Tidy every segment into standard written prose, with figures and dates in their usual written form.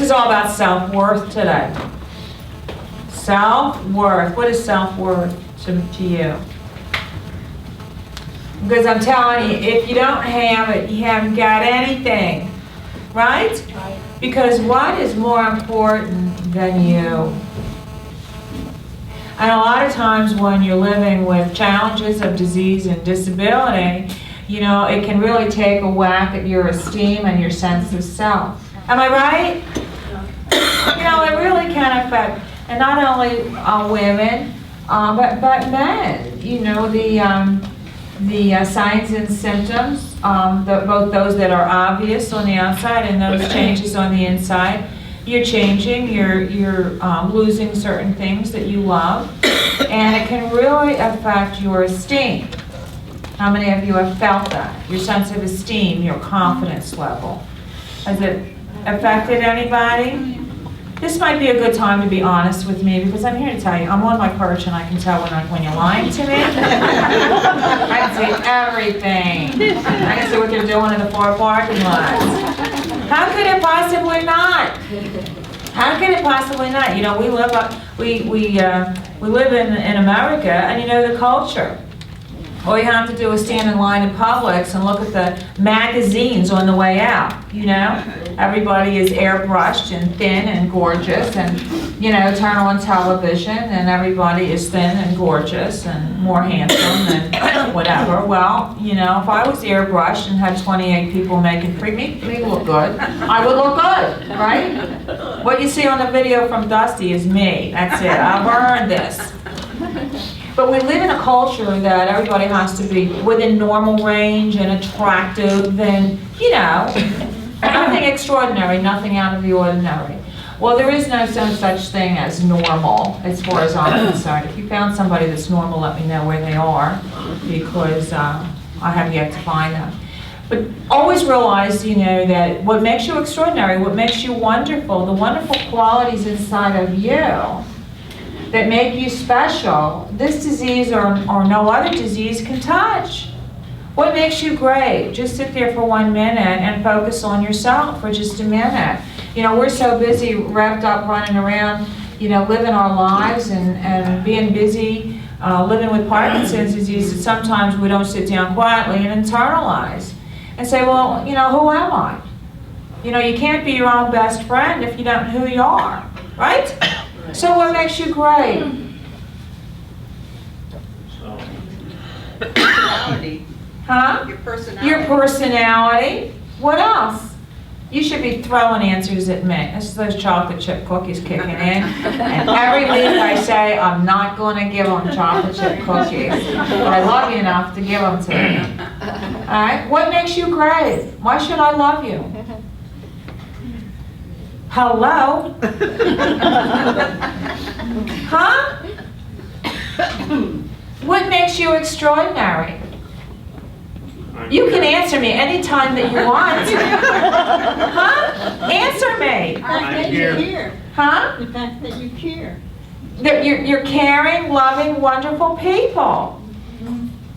is all about self-worth today. Self-worth. What is self-worth to you? Because I'm telling you, if you don't have it, you haven't got anything. Right? Right. Because what is more important than you? And a lot of times when you're living with challenges of disease and disability, you know, it can really take a whack at your esteem and your sense of self. Am I right? You know, it really can affect, and not only women, but men. You know, the signs and symptoms, both those that are obvious on the outside and those changes on the inside. You're changing, you're losing certain things that you love, and it can really affect your esteem. How many of you have felt that? Your sense of esteem, your confidence level. Has it affected anybody? This might be a good time to be honest with me, because I'm here to tell you, I'm on my perch and I can tell when you're lying to me. I can see everything. I can see what they're doing in the 4 parking lots. How could it possibly not? How could it possibly not? You know, we live in America, and you know the culture. All you have to do is stand in line in Publix and look at the magazines on the way out, you know? Everybody is airbrushed and thin and gorgeous, and, you know, turn on television and everybody is thin and gorgeous and more handsome than whatever. Well, you know, if I was airbrushed and had 28 people making me look good, I would look good, right? What you see on the video from Dusty is me. That's it. I've earned this. But we live in a culture that everybody has to be within normal range and attractive and, you know, nothing extraordinary, nothing out of the ordinary. Well, there is no such thing as normal as far as I'm concerned. If you found somebody that's normal, let me know where they are, because I have yet to find them. But always realize, you know, that what makes you extraordinary, what makes you wonderful, the wonderful qualities inside of you that make you special, this disease or no other disease can touch. What makes you great? Just sit there for 1 minute and focus on yourself for just a minute. You know, we're so busy, wrapped up, running around, you know, living our lives and being busy, living with Parkinson's disease, that sometimes we don't sit down quietly and internalize and say, well, you know, who am I? You know, you can't be your own best friend if you don't know who you are, right? So what makes you great? Personality. Huh? Your personality. Your personality. What else? You should be throwing answers at me. This is those chocolate chip cookies kicking in. And every week I say, I'm not going to give them chocolate chip cookies. But I love you enough to give them to me. All right? What makes you great? Why should I love you? Hello? Huh? What makes you extraordinary? You can answer me anytime that you want. Huh? Answer me. The fact that you care. Huh? The fact that you care. You're caring, loving, wonderful people.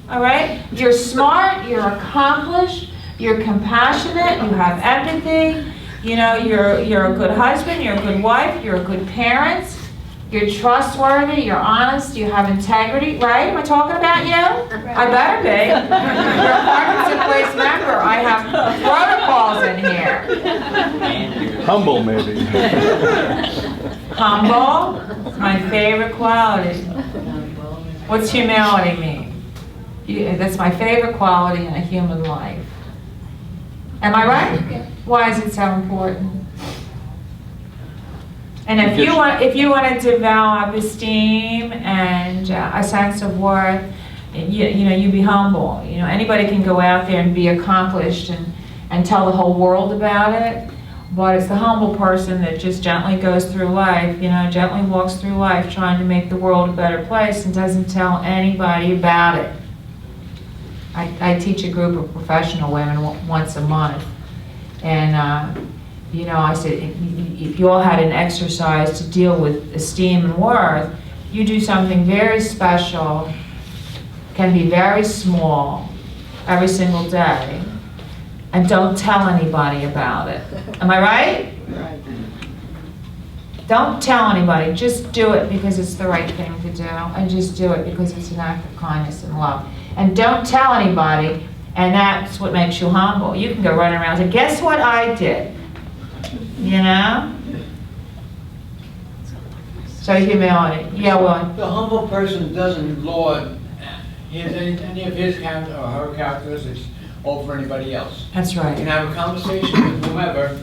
All right? You're smart, you're accomplished, you're compassionate, you have empathy. You know, you're a good husband, you're a good wife, you're a good parent, you're trustworthy, you're honest, you have integrity, right? Am I talking about you? I better be. You're a Parkinson Place member. I have protocols in here. Humble, maybe. Humble, my favorite quality. What's humility mean? That's my favorite quality in a human life. Am I right? Why is it so important? And if you want to develop esteem and a sense of worth, you know, you be humble. You know, anybody can go out there and be accomplished and tell the whole world about it, but it's the humble person that just gently goes through life, you know, gently walks through life trying to make the world a better place and doesn't tell anybody about it. I teach a group of professional women once a month. And, you know, I said, if you all had an exercise to deal with esteem and worth, you do something very special, can be very small, every single day, and don't tell anybody about it. Am I right? Right. Don't tell anybody, just do it because it's the right thing to do, and just do it because it's an act of kindness and love. And don't tell anybody, and that's what makes you humble. You can go running around and say, guess what I did? You know? So humility. Yeah, well. The humble person doesn't lord any of his character or her characteristics over anybody else. That's You right. can have a conversation with whomever,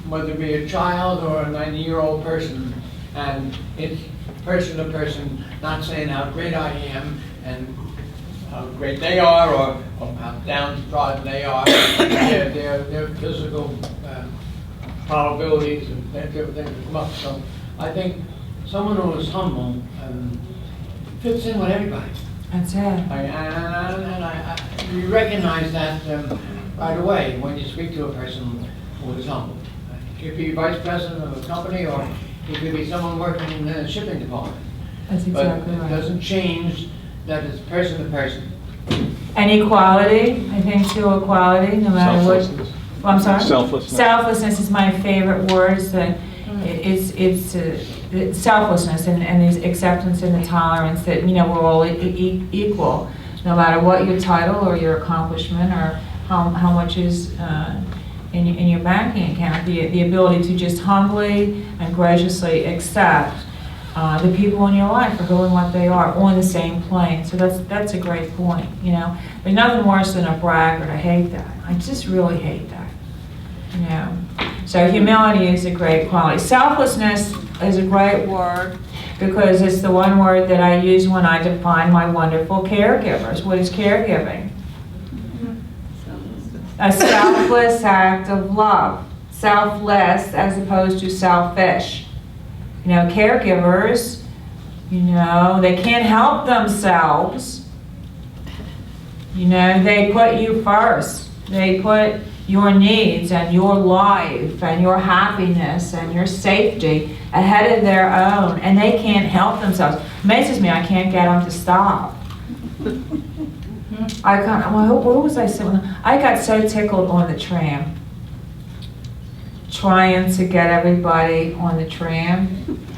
whether it be a child or a 90-year-old person, and it's person to person, not saying how great I am and how great they are or how downtrodden they are, their physical probabilities and different things come up. So I think someone who is humble fits in with everybody. That's it. You recognize that right away when you speak to a person who is humble. It could be vice president of a company, or it could be someone working in the shipping department. That's exactly But it right. doesn't change that it's person to person. And equality, I think too, equality, no matter what. Selflessness. Well, I'm sorry? Selflessness. Selflessness is my favorite word. It's selflessness and the acceptance and the tolerance that, you know, we're all equal, no matter what your title or your accomplishment or how much is in your banking account. The ability to just humbly and graciously accept the people in your life for who and what they are on the same plane. So that's a great point, you know. There's nothing worse than a braggart. I hate that. I just really hate that, you know. So humility is a great quality. Selflessness is a great word because it's the one word that I use when I define my wonderful caregivers. What is caregiving? A selfless act of love. Selfless as opposed to selfish. You know, caregivers, you know, they can't help themselves. You know, they put you first. They put your needs and your life and your happiness and your safety ahead of their own, and they can't help themselves. Amazes me, I can't get them to stop. What was I saying? I got so tickled on the tram, trying to get everybody on the tram.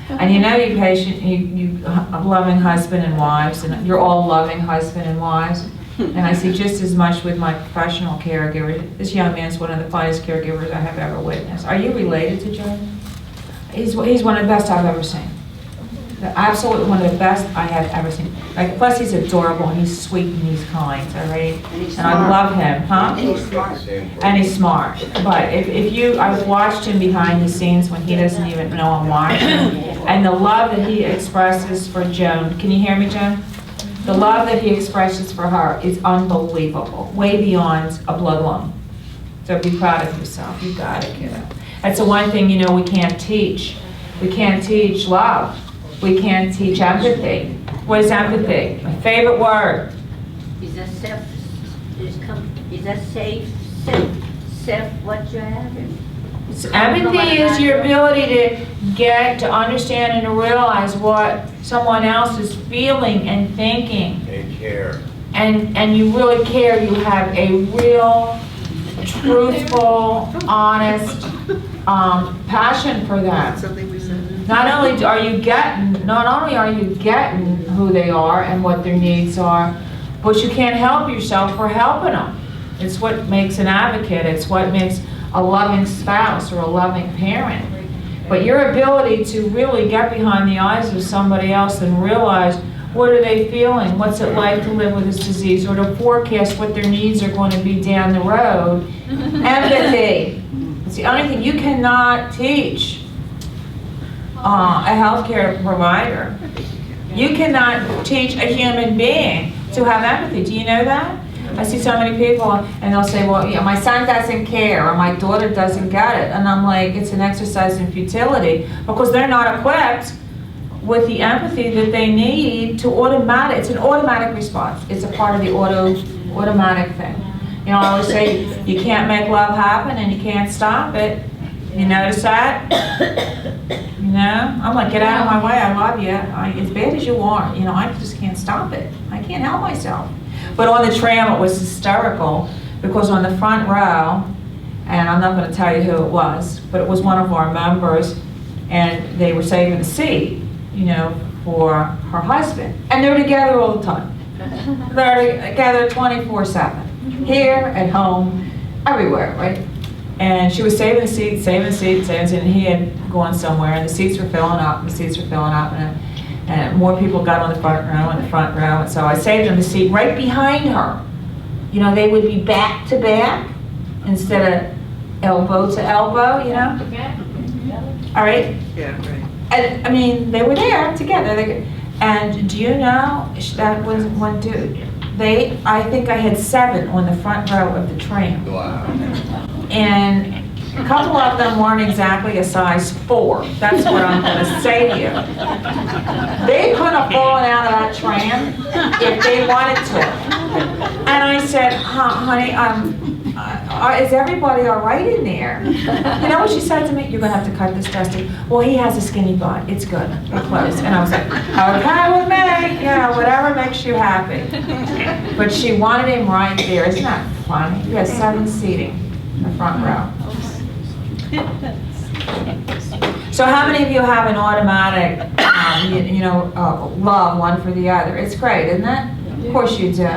And you know, you patient, you loving husband and wives, and you're all loving husband and wives. And I see just as much with my professional caregiver. This young man's one of the finest caregivers I have ever witnessed. Are you related to Joe? He's one of the best I've ever seen. Absolutely one of the best I have ever seen. Like, plus he's adorable and he's sweet and he's kind, all right? And I love him, huh? And he's smart. And he's smart. But I've watched him behind the scenes when he doesn't even know I'm watching. And the love that he expresses for Joan. Can you hear me, Joan? The love that he expresses for her is unbelievable, way beyond a blood loan. So be proud of yourself. You got it, kiddo. That's the one thing, you know, we can't teach. We can't teach love. We can't teach empathy. What is empathy? My favorite word. Is that self what you have? Empathy is your ability to get to understand and to realize what someone else is feeling and thinking. They care. And you really care. You have a real, truthful, honest passion for them. Not only are you getting who they are and what their needs are, but you can't help yourself for helping them. It's what makes an advocate. It's what makes a loving spouse or a loving parent. But your ability to really get behind the eyes of somebody else and realize what are they feeling, what's it like to live with this disease, or to forecast what their needs are going to be down the road. Empathy. It's the only thing you cannot teach a healthcare provider. You cannot teach a human being to have empathy. Do you know that? I see so many people and they'll say, well, yeah, my son doesn't care or my daughter doesn't get it. And I'm like, it's an exercise in futility because they're not equipped with the empathy that they need to it's an automatic response. It's a part of the automatic thing. You know, I always say you can't make love happen and you can't stop it. You notice that? You know? I'm like, get out of my way, I love you. As bad as you are, you know, I just can't stop it. I can't help myself. But on the tram, it was hysterical because on the front row, and I'm not going to tell you who it was, but it was one of our members, and they were saving the seed, you know, for her husband. And they're together all the time. They're together 24/7, here, at home, everywhere, right? And she was saving the seed, saving the seed, saving the seed, and he had gone somewhere, and the seats were filling up, and the seats were filling up, and more people got on the front row, and so I saved him the seat right behind her. You know, they would be back to back instead of elbow to elbow, you know? All right? Yeah, right. And, I mean, they were there together. And do you know, that was one dude. I think I had 7 on the front row of the tram. Wow. And a couple of them weren't exactly a size 4. That's what I'm going to say to you. They could have fallen out of that tram if they wanted to. And I said, honey, is everybody all right in there? You know what she said to me? You're going to have to cut this, Dusty. Well, he has a skinny butt. It's good. We're close. And I was like, okay with me. You know, whatever makes you happy. But she wanted him right there. Isn't that funny? You had 7 seating in the front row. So how many of you have an automatic, love one for the other? It's great, isn't it? Of course you do.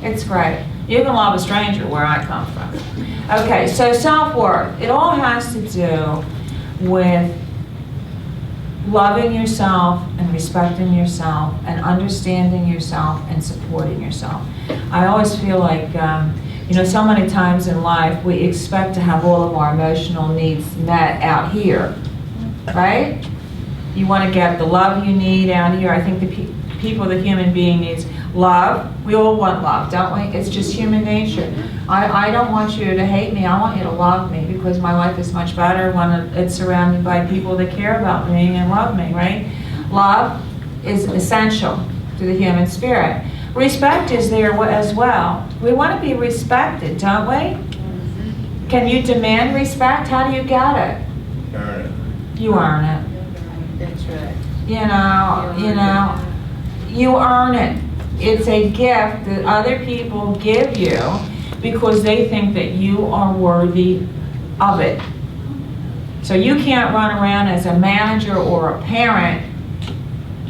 It's great. You can love a stranger where I come from. Okay, so self-worth. It all has to do with loving yourself and respecting yourself and understanding yourself and supporting yourself. I always feel like, so many times in life we expect to have all of our emotional needs met out here, right? You want to get the love you need out here. I think the human being needs love. We all want love, don't we? It's just human nature. I don't want you to hate me. I want you to love me because my life is much better when it's surrounded by people that care about me and love me, right? Love is essential to the human spirit. Respect is there as well. We want to be respected, don't we? Can you demand respect? How do you get it? Earn it. You earn it. That's right. You earn it. It's a gift that other people give you because they think that you are worthy of it. So you can't run around as a manager or a parent,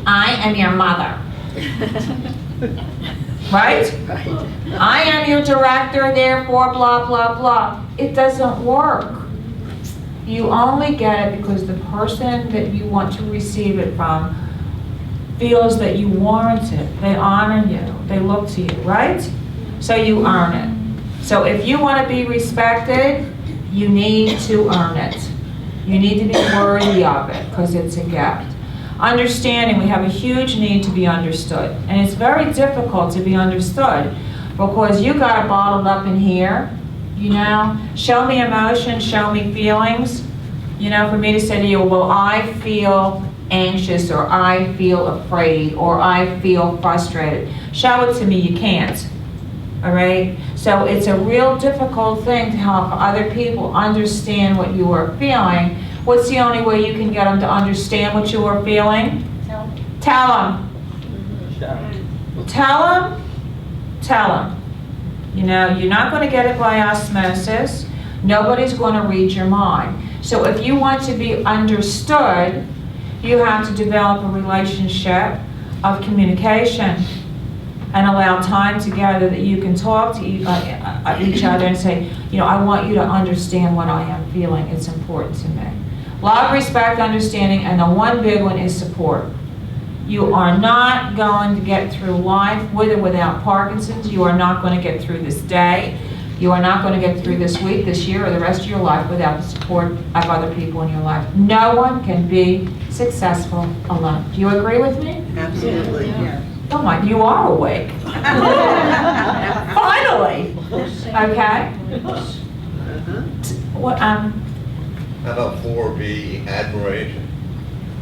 I am your mother. Right? I am your director, therefore blah, blah, blah. It doesn't work. You only get it because the person that you want to receive it from feels that you warrant it. They honor you. They look to you, right? So you earn it. So if you want to be respected, you need to earn it. You need to be worthy of it because it's a gift. Understanding, we have a huge need to be understood. And it's very difficult to be understood because you got it bottled up in here, Show me emotion, show me feelings. For me to say to you, well, I feel anxious, or I feel afraid, or I feel frustrated. Show it to me, you can't. All right? So it's a real difficult thing to help other people understand what you are feeling. What's the only way you can get them to understand what you are feeling? Tell them. Tell them. Tell them. You're not going to get it by osmosis. Nobody's going to read your mind. So if you want to be understood, you have to develop a relationship of communication and allow time together that you can talk to each other and say, I want you to understand what I am feeling. It's important to me. Love, respect, understanding, and the one big one is support. You are not going to get through life with or without Parkinson's. You are not going to get through this day. You are not going to get through this week, this year, or the rest of your life without the support of other people in your life. No one can be successful alone. Do you agree with me? Absolutely. Yeah. Oh my, you are awake. Finally. Okay. What? How about 4B, admiration?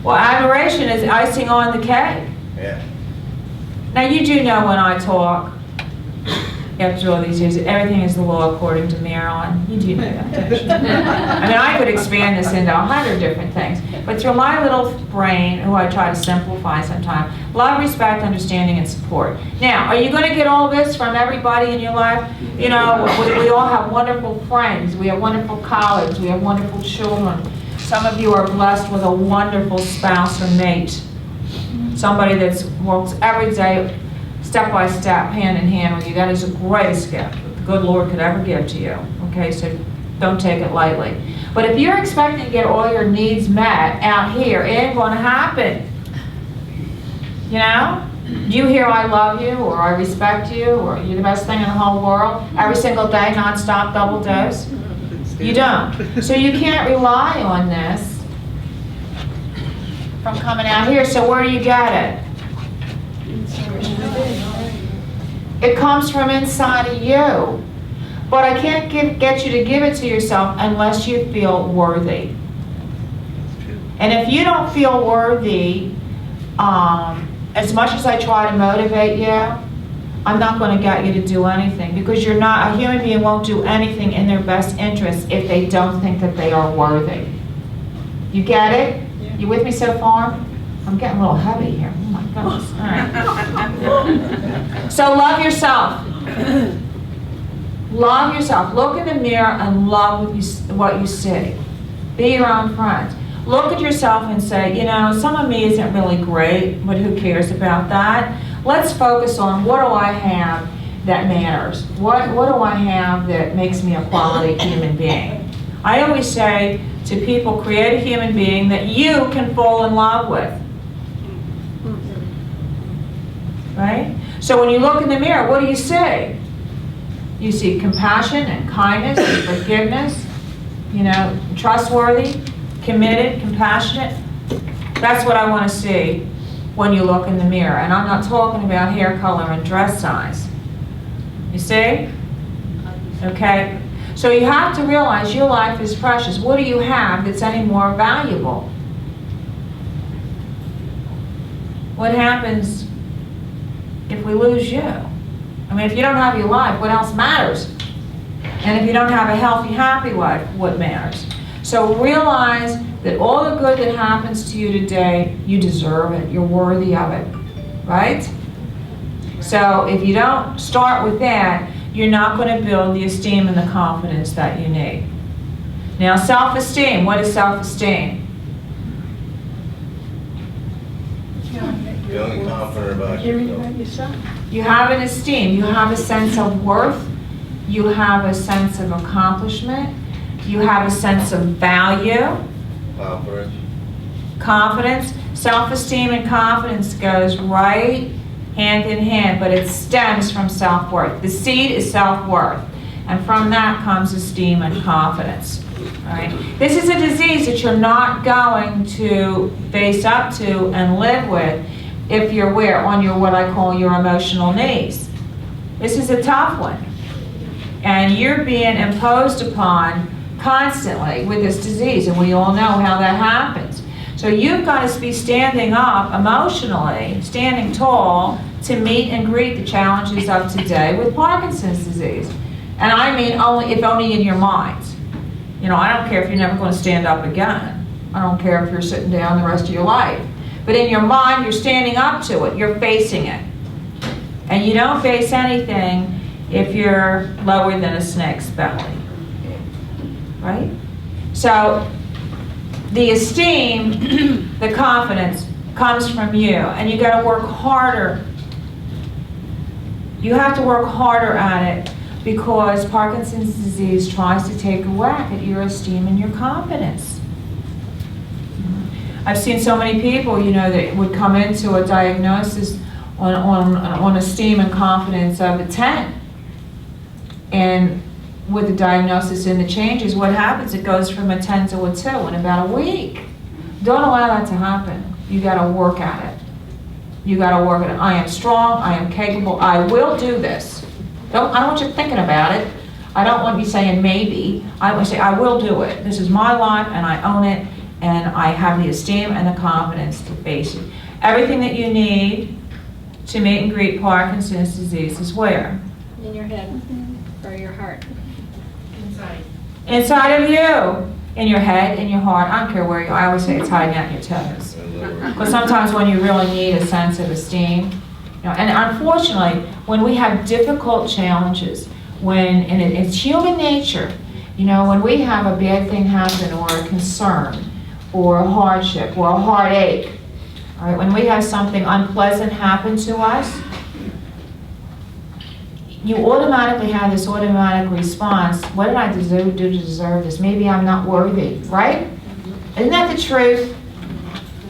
Well, admiration is icing on the cake. Yeah. Now you do know when I talk, after all these years, everything is the law according to Marilyn. You do know that, don't you? I mean, I could expand this into 100 different things, but through my little brain, who I try to simplify sometimes, love, respect, understanding, and support. Now, are you going to get all this from everybody in your life? We all have wonderful friends. We have wonderful colleagues. We have wonderful children. Some of you are blessed with a wonderful spouse or mate. Somebody that works every day, step by step, hand in hand with you. That is the greatest gift that the good Lord could ever give to you. Okay, so don't take it lightly. But if you're expecting to get all your needs met out here, it ain't going to happen. You know? Do you hear I love you, or I respect you, or you're the best thing in the whole world every single day, non-stop, double dose? You don't. So you can't rely on this from coming out here. So where do you get it? It comes from inside of you. But I can't get you to give it to yourself unless you feel worthy. And if you don't feel worthy, as much as I try to motivate you, I'm not going to get you to do anything, because you're not, a human being won't do anything in their best interest if they don't think that they are worthy. You get it? Yeah. You with me so far? I'm getting a little heavy here. Oh my goodness. All right. So love yourself. Love yourself. Look in the mirror and love what you see. Be your own friend. Look at yourself and say, you know, some of me isn't really great, but who cares about that? Let's focus on, what do I have that matters? What do I have that makes me a quality human being? I always say to people, create a human being that you can fall in love with. Right? So when you look in the mirror, what do you see? You see compassion and kindness and forgiveness, you know, trustworthy, committed, compassionate. That's what I want to see when you look in the mirror. And I'm not talking about hair color and dress size. You see? Okay? So you have to realize your life is precious. What do you have that's any more valuable? What happens if we lose you? I mean, if you don't have your life, what else matters? And if you don't have a healthy, happy life, what matters? So realize that all the good that happens to you today, you deserve it. You're worthy of it. Right? So if you don't start with that, you're not going to build the esteem and the confidence that you need. Now, self-esteem. What is self-esteem? Feeling confident about Hearing yourself. about yourself. You have an esteem. You have a sense of worth. You have a sense of accomplishment. You have a sense of value. Confidence. Confidence. Self-esteem and confidence goes right hand in hand, but it stems from self-worth. The seed is self-worth, and from that comes esteem and confidence. All right? This is a disease that you're not going to face up to and live with if you're on your, what I call your emotional knees. This is a tough one. And you're being imposed upon constantly with this disease, and we all know how that happens. So you've got to be standing up emotionally, standing tall, to meet and greet the challenges of today with Parkinson's disease. And I mean if only in your mind. You know, I don't care if you're never going to stand up again. I don't care if you're sitting down the rest of your life. But in your mind, you're standing up to it. You're facing it. And you don't face anything if you're lower than a snake's belly. Right? So the esteem, the confidence comes from you. And you got to work harder. You have to work harder at it, because Parkinson's disease tries to take a whack at your esteem and your confidence. I've seen so many people, you know, that would come into a diagnosis on esteem and confidence of a 10. And with the diagnosis and the changes, what happens? It goes from a 10 to a 2 in about a week. Don't allow that to happen. You got to work at it. You got to work at it. I am strong. I am capable. I will do this. I don't want you thinking about it. I don't want you saying maybe. I want to say I will do it. This is my life, and I own it, and I have the esteem and the confidence to face it. Everything that you need to meet and greet Parkinson's disease is where? In your head or your heart. Inside. Inside of you. In your head, in your heart. I don't care where you are. I always say it's hiding out your toes. But sometimes when you really need a sense of esteem, you know, and unfortunately, when we have difficult challenges, and it's human nature, you know, when we have a bad thing happen or a concern, or a hardship or a heartache, all right, when we have something unpleasant happen to us, you automatically have this automatic response, what did I do to deserve this? Maybe I'm not worthy, right? Isn't that the truth?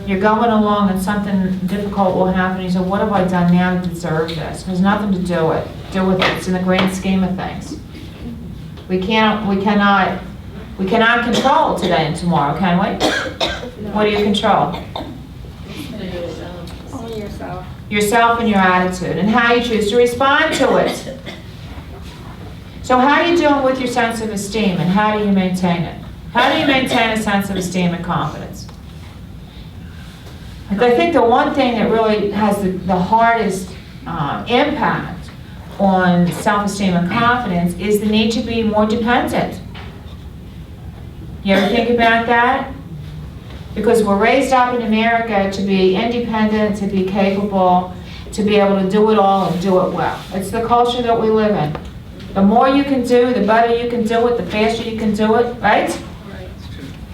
You're going along and something difficult will happen, you say, what have I done now to deserve this? There's nothing to do with it. It's in the grand scheme of things. We cannot control today and tomorrow, can we? What do you control? Only yourself. Yourself and your attitude, and how you choose to respond to it. So how are you doing with your sense of esteem, and how do you maintain it? How do you maintain a sense of esteem and confidence? I think the one thing that really has the hardest impact on self-esteem and confidence is the need to be more dependent. You ever think about that? Because we're raised up in America to be independent, to be capable, to be able to do it all and do it well. It's the culture that we live in. The more you can do, the better you can do it, the faster you can do it, right?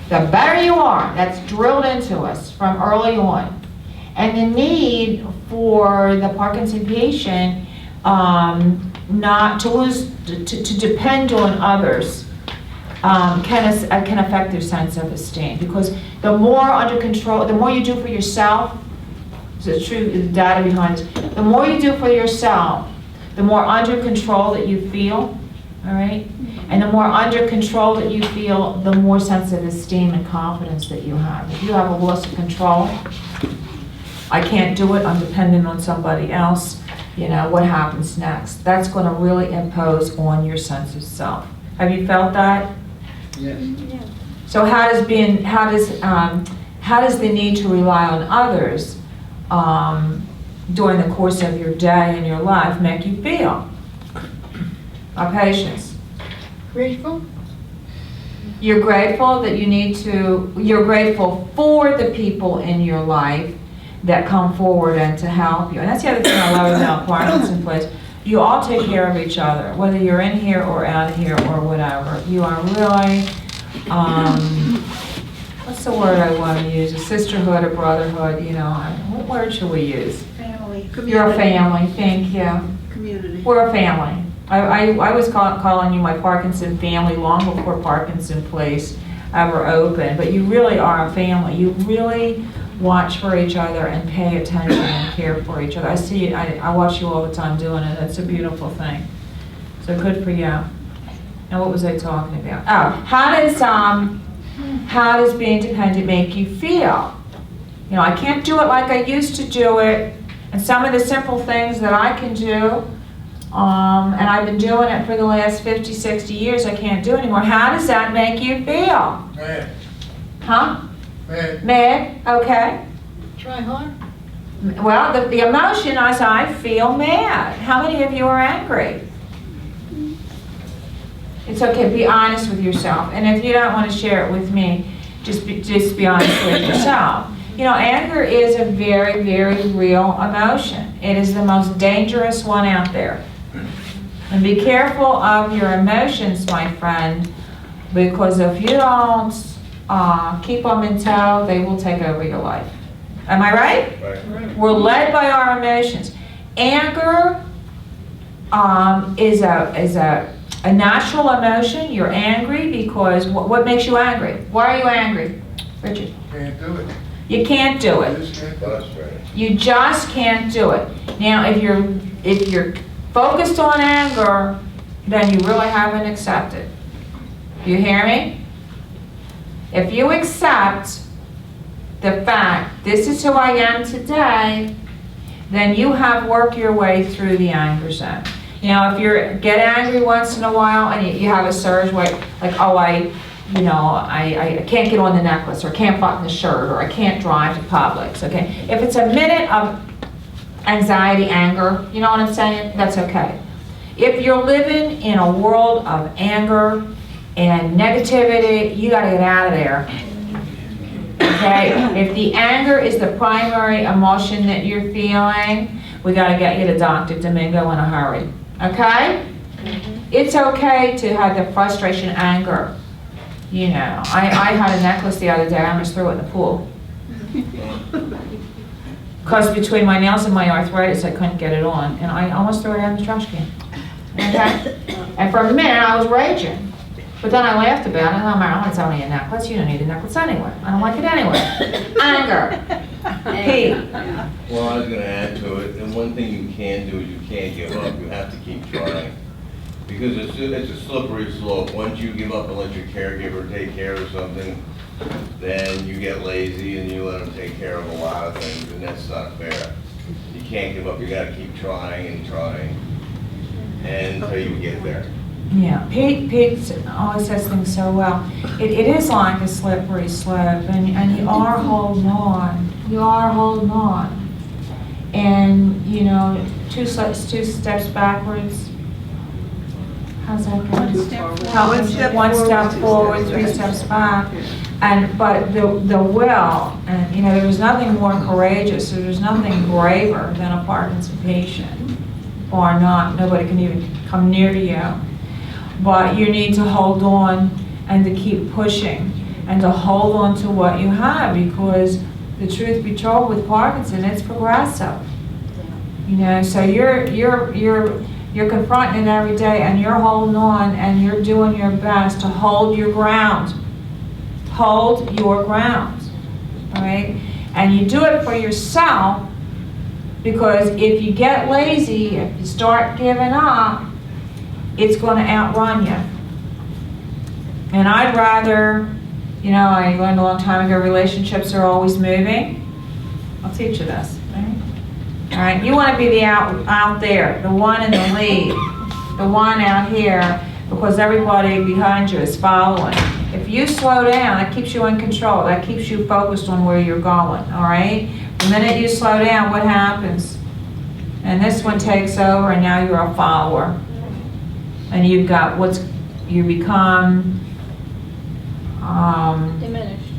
The better you are. That's drilled into us from early on. And the need for the Parkinson patient not to lose, to depend on others can affect their sense of esteem. Because the more under control, the more you do for yourself, it's true, the data behind it, the more you do for yourself, the more under control that you feel, all right? And the more under control that you feel, the more sense of esteem and confidence that you have. If you have a loss of control, I can't do it, I'm dependent on somebody else, you know, what happens next? That's going to really impose on your sense of self. Have you felt that? Yes. Yeah. So how does the need to rely on others during the course of your day and your life make you feel? Our patience. Grateful? You're grateful that you're grateful for the people in your life that come forward and to help you. And that's the other thing I love about Parkinson Place. You all take care of each other, whether you're in here or out of here or whatever. You are really, what's the word I want to use? A sisterhood, a brotherhood, you know. What word should we use? Family. You're a family, thank you. Community. We're a family. I was calling you my Parkinson family long before Parkinson Place ever opened, but you really are a family. You really watch for each other and pay attention and care for each other. I see it, I watch you all the time doing it. It's a beautiful thing. So good for you. And what was I talking about? Oh, how does being dependent make you feel? You know, I can't do it like I used to do it, and some of the simple things that I can do, and I've been doing it for the last 50, 60 years, I can't do anymore. How does that make you feel? Mad. Huh? Mad. Mad? Okay. Try hard. Well, the emotion is I feel mad. How many of you are angry? It's okay, be honest with yourself. And if you don't want to share it with me, just be honest with yourself. You know, anger is a very, very real emotion. It is the most dangerous one out there. And be careful of your emotions, my friend, because if you don't keep them in tow, they will take over your life. Am I right? Right. We're led by our emotions. Anger is a natural emotion. You're angry because what makes you angry? Why are you angry, Richard? Can't do it. You can't do it. Just can't do That's it. right. You just can't do it. Now, if you're focused on anger, then you really haven't accepted. You hear me? If you accept the fact, this is who I am today, then you have worked your way through the anger zone. You know, if you get angry once in a while and you have a surge like, oh, I can't get on the necklace, or can't button the shirt, or I can't drive to Publix, okay? If it's a minute of anxiety, anger, you know what I'm saying? That's okay. If you're living in a world of anger and negativity, you gotta get out of there. Okay? If the anger is the primary emotion that you're feeling, we gotta get you to Dr. Domingo in a hurry. Okay? It's okay to have the frustration, anger. You know, I had a necklace the other day, I almost threw it in the pool. Because between my nails and my arthritis, I couldn't get it on, and I almost threw it out in the trash can. Okay? And for a minute, I was raging. But then I laughed about it, and I'm like, oh, it's only a necklace. You don't need a necklace anyway. I don't like it anyway. Anger. Pete. Well, I was gonna add to it, and one thing you can do is you can't give up, you have to keep trying. Because it's a slippery slope. Once you give up and let your caregiver take care of something, then you get lazy and you let them take care of a lot of things, and that's not fair. You can't give up, you gotta keep trying and trying, and until you get there. Yeah, Pete always says things so well. It is like a slippery slope, and you are holding on. You are holding on. And, you know, two steps backwards. How's that going? One step forward, 3 steps back. But the will, and, you know, there was nothing more courageous, there's nothing braver than a Parkinson patient. Or not, nobody can even come near to you. But you need to hold on and to keep pushing and to hold on to what you have, because the truth be told, with Parkinson, it's progressive. You know, so you're confronting it every day, and you're holding on, and you're doing your best to hold your ground. Hold your ground, all right? And you do it for yourself, because if you get lazy, if you start giving up, it's going to outrun you. And I'd rather, you know, I learned a long time ago, relationships are always moving. I'll teach you this, right? All right, you want to be the out there, the one in the lead, the one out here, because everybody behind you is following. If you slow down, that keeps you in control. That keeps you focused on where you're going, all right? The minute you slow down, what happens? And this one takes over, and now you're a follower. And you've got you become, Diminished.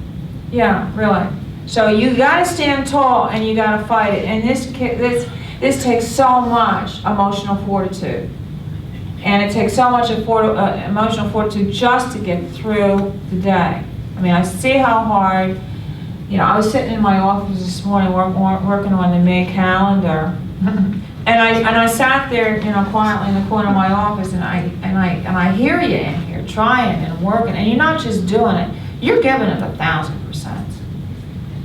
yeah, really. So you got to stand tall, and you got to fight it. And this takes so much emotional fortitude, and it takes so much emotional fortitude just to get through the day. I mean, I see how hard. You know, I was sitting in my office this morning working on the May calendar. And I sat there, you know, quietly in the corner of my office, and I hear you in here trying and working, and you're not just doing it, you're giving it 1,000%.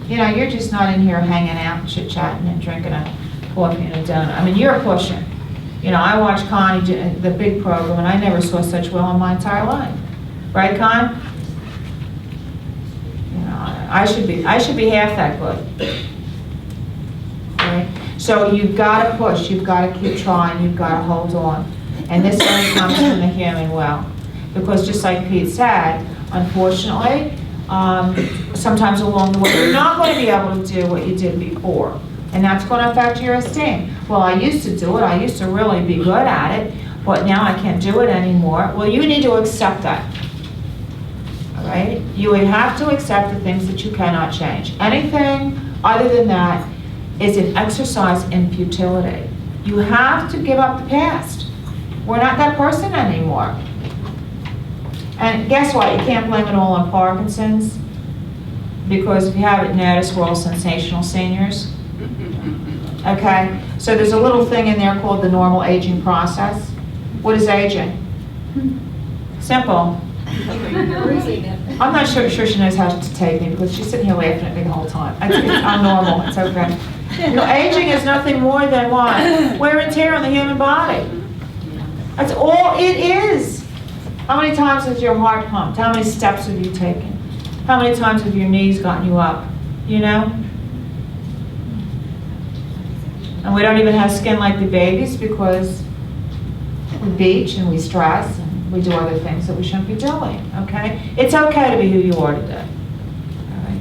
You know, you're just not in here hanging out and chit-chatting and drinking a coffee and a donut. I mean, you're pushing. You know, I watched Connie do the big program, and I never saw such will in my entire life. Right, Con? You know, I should be half that good. Right? So you've got to push, you've got to keep trying, you've got to hold on. And this only comes from the human will. Because just like Pete said, unfortunately, sometimes along the way, you're not going to be able to do what you did before. And that's going to affect your esteem. Well, I used to do it, I used to really be good at it, but now I can't do it anymore. Well, you need to accept that. All right? You would have to accept the things that you cannot change. Anything other than that is an exercise in futility. You have to give up the past. We're not that person anymore. And guess what? You can't blame it all on Parkinson's, because if you haven't noticed, we're all sensational seniors. Okay? So there's a little thing in there called the normal aging process. What is aging? Simple. I'm not sure she knows how to take me, because she's sitting here laughing at me the whole time. I'm normal. It's okay. You know, aging is nothing more than what? Wear and tear on the human body. That's all it is. How many times has your heart pumped? How many steps have you taken? How many times have your knees gotten you up? You know? And we don't even have skin like the babies, because we beach and we stress and we do other things that we shouldn't be doing, okay? It's okay to be who you are today. All right?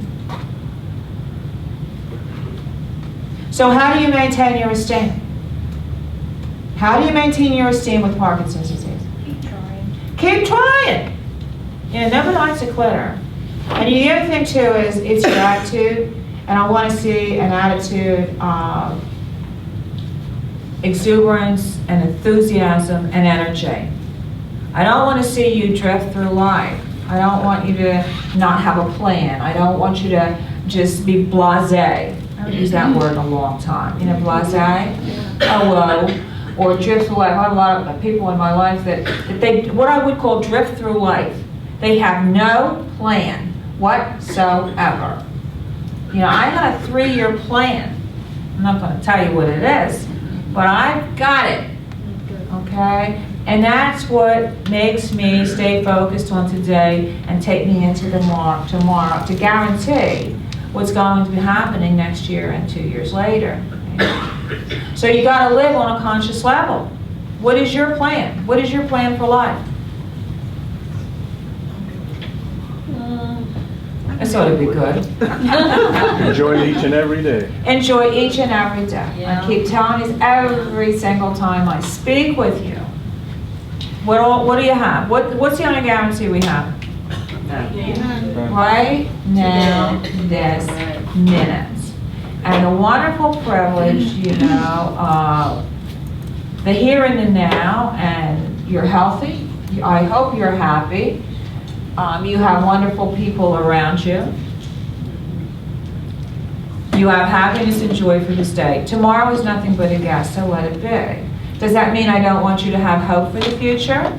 So how do you maintain your esteem? How do you maintain your esteem with Parkinson's disease? Keep trying. Keep trying. You know, nobody likes a quitter. And the other thing too is it's your attitude, and I want to see an attitude of exuberance and enthusiasm and energy. I don't want to see you drift through life I don't want you to not have a plan. I don't want you to just be blasé. I haven't used that word in a long time. You know, blasé? Oh, well. Or drift through life. I have a lot of people in my life that they, what I would call drift through life. They have no plan whatsoever. You know, I got a 3-year plan. I'm not going to tell you what it is, but I've got it. Okay? And that's what makes me stay focused on today and take me into tomorrow to guarantee what's going to be happening next year and 2 years later. So you got to live on a conscious level. What is your plan? What is your plan for life? I thought it'd be good. Enjoy each and every day. Enjoy each and every day. Yeah. I keep telling you every single time I speak with you. What do you have? What's the only guarantee we have? Right now, this minute. And the wonderful privilege, you know, the here and the now, and you're healthy. I hope you're happy. You have wonderful people around you. You have happiness and joy for this day. Tomorrow is nothing but a guess, so let it be. Does that mean I don't want you to have hope for the future?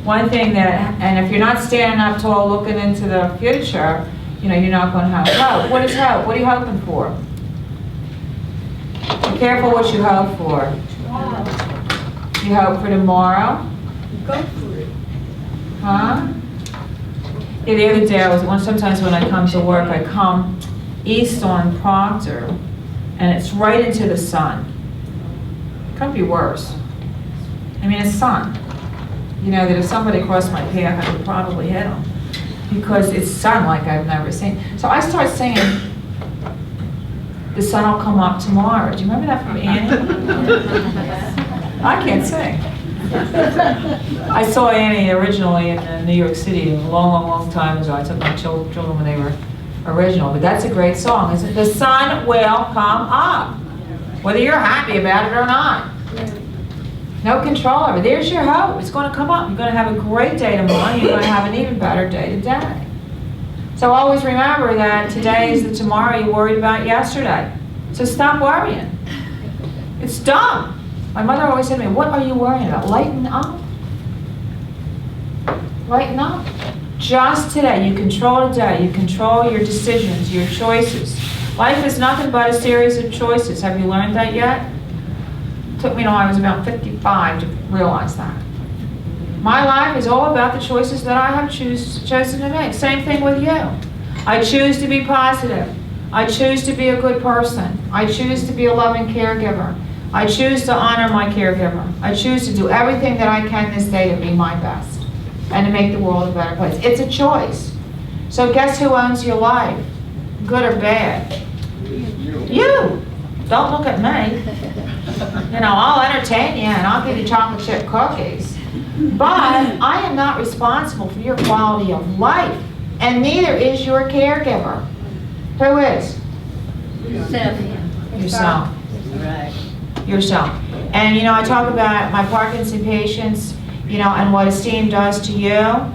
One thing that, and if you're not standing up tall looking into the future, you know, you're not going to have hope. What is hope? What are you hoping for? Be careful what you hope for. You hope for tomorrow? Go for it. Huh? Yeah, the other day, sometimes when I come to work, I come east on Proctor, and it's right into the sun. Couldn't be worse. I mean, it's sun. You know, that if somebody crossed my path, I would probably hit them. Because it's sun like I've never seen. So I start singing, "The sun will come up tomorrow." Do you remember that from Annie? I can't sing. I saw Annie originally in New York City a long time ago. I took my children when they were original. But that's a great song, isn't it? The sun will come up, whether you're happy about it or not. No control over it. There's your hope. It's going to come up. You're going to have a great day tomorrow. You're going to have an even better day today. So always remember that today is the tomorrow you worried about yesterday. So stop worrying. It's dumb. My mother always said to me, "What are you worrying about? Lighten up. Lighten up." Just today. You control today. You control your decisions, your choices. Life is nothing but a series of choices. Have you learned that yet? Took me till I was about 55 to realize that. My life is all about the choices that I have chosen to make. Same thing with you. I choose to be positive. I choose to be a good person. I choose to be a loving caregiver. I choose to honor my caregiver. I choose to do everything that I can this day to be my best and to make the world a better place. It's a choice. So guess who owns your life? Good or bad? You. Don't look at me. You know, I'll entertain you and I'll give you chocolate chip cookies. But I am not responsible for your quality of life. And neither is your caregiver. Who is? Yourself. Right. Yourself. And you know, I talk about my Parkinson patients, you know, and what esteem does to you. All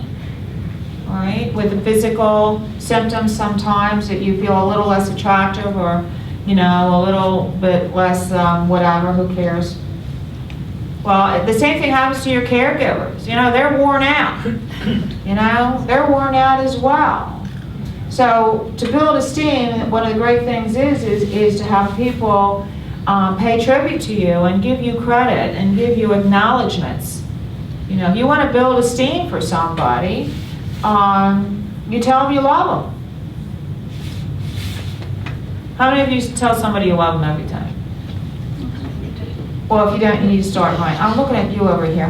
right? With the physical symptoms sometimes that you feel a little less attractive or, you know, a little bit less whatever, who cares? Well, the same thing happens to your caregivers. You know, they're worn out. You know, they're worn out as well. So to build esteem, one of the great things is to have people pay tribute to you and give you credit and give you acknowledgments. You know, if you want to build esteem for somebody, you tell them you love them. How many of you tell somebody you love them every time? Well, if you don't, you need to start right. I'm looking at you over here.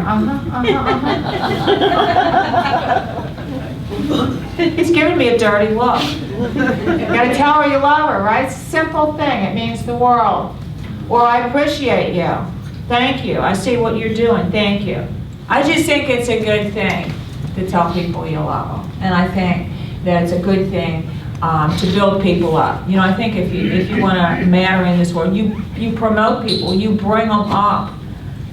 He's giving me a dirty look. You gotta tell her you love her, right? It's a simple thing. It means the world. Or I appreciate you. Thank you. I see what you're doing. Thank you. I just think it's a good thing to tell people you love them. And I think that it's a good thing to build people up. You know, I think if you want to matter in this world, you promote people, you bring them up.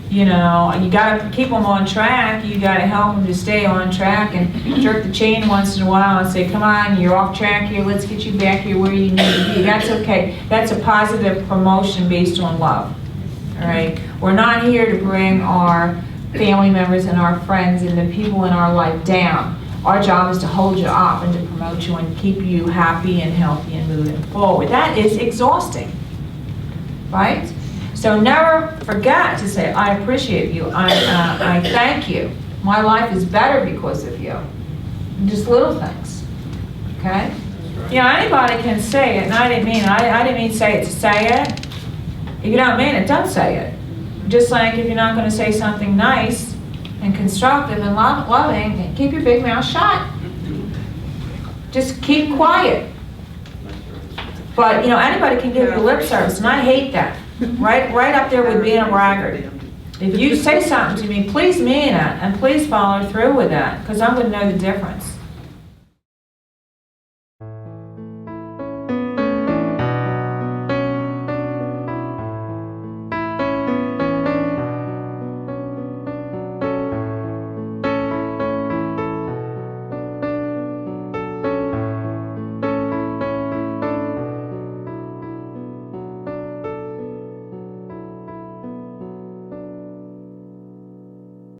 You know, you gotta keep them on track, you gotta help them to stay on track and jerk the chain once in a while and say, come on, you're off track here, let's get you back here where you need to be. That's okay. That's a positive promotion based on love, all right? We're not here to bring our family members and our friends and the people in our life down. Our job is to hold you up and to promote you and keep you happy and healthy and moving forward. That is exhausting, right? So never forget to say, I appreciate you, I thank you. My life is better because of you. Just little things, okay? You know, anybody can say it, and I didn't mean say it to say it. If you don't mean it, don't say it. Just like if you're not gonna say something nice and constructive and loving, keep your big mouth shut. Just keep quiet. But, you know, anybody can give you lip service, and I hate that. Right up there with being a braggart. If you say something to me, please mean it, and please follow through with that, because I'm going to know the difference.